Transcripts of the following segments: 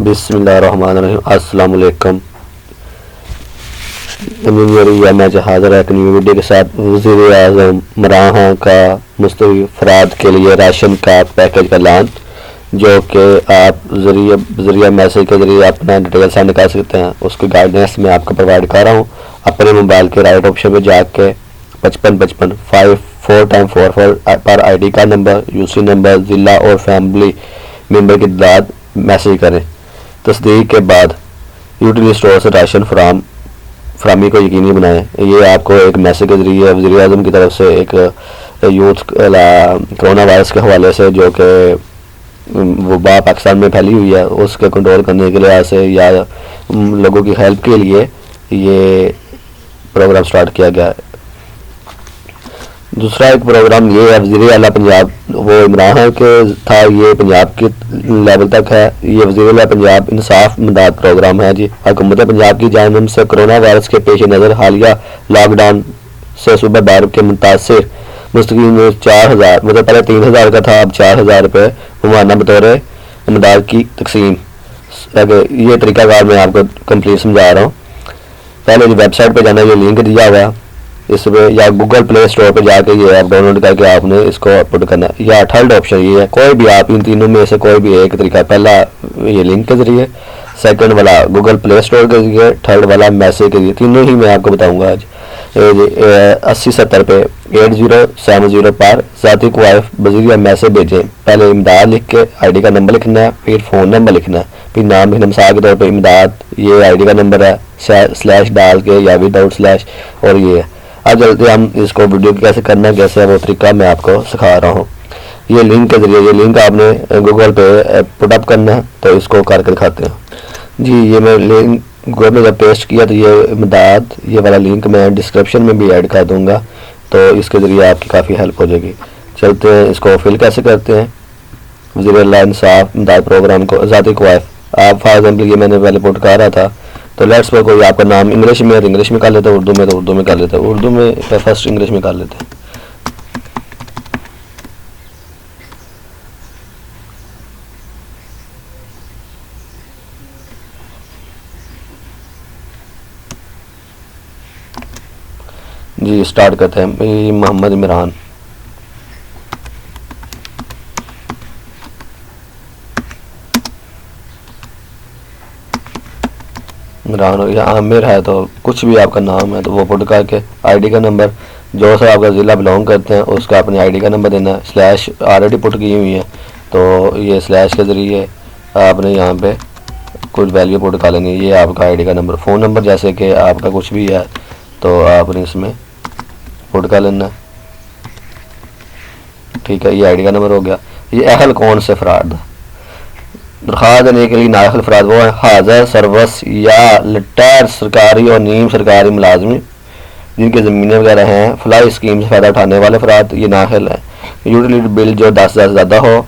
بسم اللہ الرحمن الرحیم۔ السلام علیکم۔ میں حاضر ہے اپنی ویڈیو کے ساتھ وزیر اعظم عمران کا مستوی افراد کے لیے راشن کارڈ پیکج کا اعلان، جو کہ آپ ذریعہ میسیج کے ذریعے اپنا ڈیٹیل سینڈ کر سکتے ہیں۔ اس کی گائیڈنس میں آپ کو پرووائڈ کر رہا ہوں۔ اپنے موبائل کے رائٹ آپشن پہ جا کے 5555 54 پر آئی ڈی کا نمبر، یو سی نمبر، ضلع اور فیملی ممبر کی تعداد میسیج کریں۔ تصدیق کے بعد یوٹیلیٹی اسٹور سے راشن فراہمی کو یقینی بنائیں۔ یہ آپ کو ایک میسیج کے ذریعے وزیر اعظم کی طرف سے ایک یوتھ کرونا وائرس کے حوالے سے، جو کہ وبا پاکستان میں پھیلی ہوئی ہے، اس کے کنٹرول کرنے کے لحاظ سے یا لوگوں کی ہیلپ کے لیے یہ پروگرام سٹارٹ کیا گیا ہے۔ دوسرا ایک پروگرام یہ ہے وزیر اعلیٰ پنجاب، وہ عمران کے تھا، یہ پنجاب کے لیول تک ہے۔ یہ وزیر اعلیٰ پنجاب انصاف امداد پروگرام ہے جی۔ حکومت پنجاب کی جانب سے کرونا وائرس کے پیش نظر حالیہ لاک ڈاؤن سے صوبہ بھر کے متاثر مستقیم میں 4000 مطلب پہلے 3000 کا تھا، اب 4000 روپے ماہانہ بطور امداد کی تقسیم۔ یہ طریقہ کار میں آپ کو کمپلیٹ سمجھا رہا ہوں۔ پہلے ویب سائٹ پہ جانا، یہ لنک دیا ہوا ہے اس پہ، یا گوگل پلے اسٹور پہ جا کے یہ ایپ ڈاؤن لوڈ کر کے آپ نے اس کو اپلوڈ کرنا ہے۔ یا تھرڈ آپشن یہ ہے، کوئی بھی آپ ان تینوں میں سے کوئی بھی ایک طریقہ، پہلا یہ لنک کے ذریعے، سیکنڈ والا گوگل پلے اسٹور کے ذریعے، تھرڈ والا میسیج کے ذریعے، تینوں ہی میں آپ کو بتاؤں گا آج۔ 8070 پہ 8070 پر ذاتی کوائف بذریعہ میسیج بھیجیں۔ پہلے امداد لکھ کے آئی ڈی کا نمبر لکھنا ہے، پھر فون نمبر لکھنا ہے، پھر نام لکھنا، مثال کے طور پہ امداد، یہ آئی ڈی کا نمبر ہے، سلیش ڈال کے یا وداؤٹ سلیش، اور یہ ہے۔ اب چلتے ہم اس کو ویڈیو کیسے کرنا ہے، کیسے ہے وہ طریقہ میں آپ کو سکھا رہا ہوں۔ یہ لنک کے ذریعے، یہ لنک آپ نے گوگل پہ پٹ اپ کرنا ہے، تو اس کو کر کے دکھاتے ہیں جی۔ یہ میں لنک گوگل میں جب پیسٹ کیا تو یہ امداد، یہ والا لنک میں ڈسکرپشن میں بھی ایڈ کر دوں گا، تو اس کے ذریعے آپ کی کافی ہیلپ ہو جائے گی۔ چلتے ہیں اس کو فل کیسے کرتے ہیں۔ وزیر اعلیٰ انصاف امداد پروگرام کو ذاتی کوائف، آپ فار ایگزامپل یہ میں نے پہلے پٹ کر رہا تھا، تو لیٹس پر کوئی آپ کا نام انگلش میں ہے تو انگلش میں کر لیتے ہیں، اردو میں تو اردو میں کر لیتے ہیں، اردو میں فرسٹ انگلش میں کر لیتے ہیں۔ جی سٹارٹ کرتے ہیں۔ محمد عمران، یا عامر ہے تو کچھ بھی آپ کا نام ہے تو وہ پٹ کر کے آئی ڈی کا نمبر، جو سا آپ کا ضلع بلانگ کرتے ہیں اس کا اپنی آئی ڈی کا نمبر دینا ہے۔ سلیش آلریڈی پٹ کی ہوئی ہے، تو یہ سلیش کے ذریعے آپ نے یہاں پہ کچھ ویلیو پٹ کر لینی ہے۔ یہ آپ کا آئی ڈی کا نمبر، فون نمبر جیسے کہ آپ کا کچھ بھی ہے تو آپ نے اس میں پٹ کر لینا ہے، ٹھیک ہے۔ یہ آئی ڈی کا نمبر ہو گیا۔ یہ اہل کون سے افراد درخواست دینے کے لیے نااہل افراد وہ ہیں حاضر سروس یا ریٹائر سرکاری اور نیم سرکاری ملازمین جن کی زمینیں وغیرہ ہیں، فلاحی اسکیم سے فائدہ اٹھانے والے افراد یہ نااہل ہیں۔ یوٹیلیٹی بل جو 10,000 سے زیادہ ہو،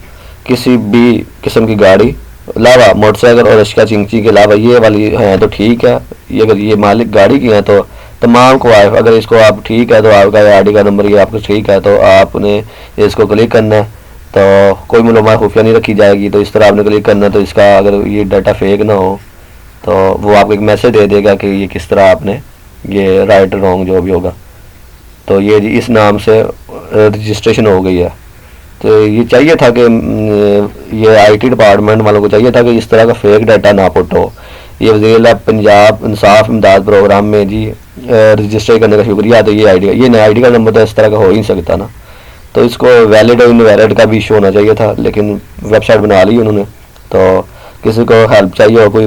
کسی بھی قسم کی گاڑی علاوہ موٹر سائیکل اور رشکہ چنگچی کے علاوہ یہ والی ہیں تو ٹھیک ہے۔ یہ اگر یہ مالک گاڑی کی ہیں تو تمام کو اگر اس کو آپ ٹھیک ہے تو آپ کا آئی ڈی کا نمبر یہ آپ کو ٹھیک ہے تو آپ نے اس کو کلک کرنا ہے، تو کوئی معلومات خفیہ نہیں رکھی جائے گی، تو اس طرح آپ نے کلک کرنا ہے۔ تو اس کا اگر یہ ڈیٹا فیک نہ ہو تو وہ آپ کو ایک میسیج دے دے گا کہ یہ کس طرح آپ نے یہ رائٹ رانگ جو بھی ہوگا، تو یہ جی اس نام سے رجسٹریشن ہو گئی ہے۔ تو یہ چاہیے تھا کہ یہ آئی ٹی ڈپارٹمنٹ والوں کو چاہیے تھا کہ اس طرح کا فیک ڈیٹا نہ پٹ ہو۔ یہ وزیر اعلیٰ پنجاب انصاف امداد پروگرام میں جی رجسٹر کرنے کا شکریہ۔ تو یہ آئی ڈی کا، یہ آئی ڈی کا نمبر تو اس طرح کا ہو ہی نہیں سکتا نا، تو اس کو ویلڈ اور انویلڈ کا بھی ایشو ہونا چاہیے تھا، لیکن ویب سائٹ بنا لی انہوں نے۔ تو کسی کو ہیلپ چاہیے ہو، کوئی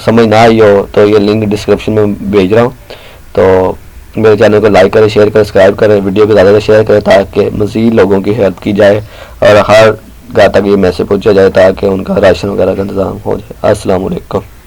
سمجھ نہ آئی ہو تو یہ لنک ڈسکرپشن میں بھیج رہا ہوں، تو میرے چینل کو لائک کریں، شیئر کریں، سبسکرائب کریں، ویڈیو کو زیادہ سے شیئر کریں تاکہ مزید لوگوں کی ہیلپ کی جائے اور ہر گھر تک یہ میسیج پہنچا جائے تاکہ ان کا راشن وغیرہ کا انتظام ہو جائے۔ السلام علیکم۔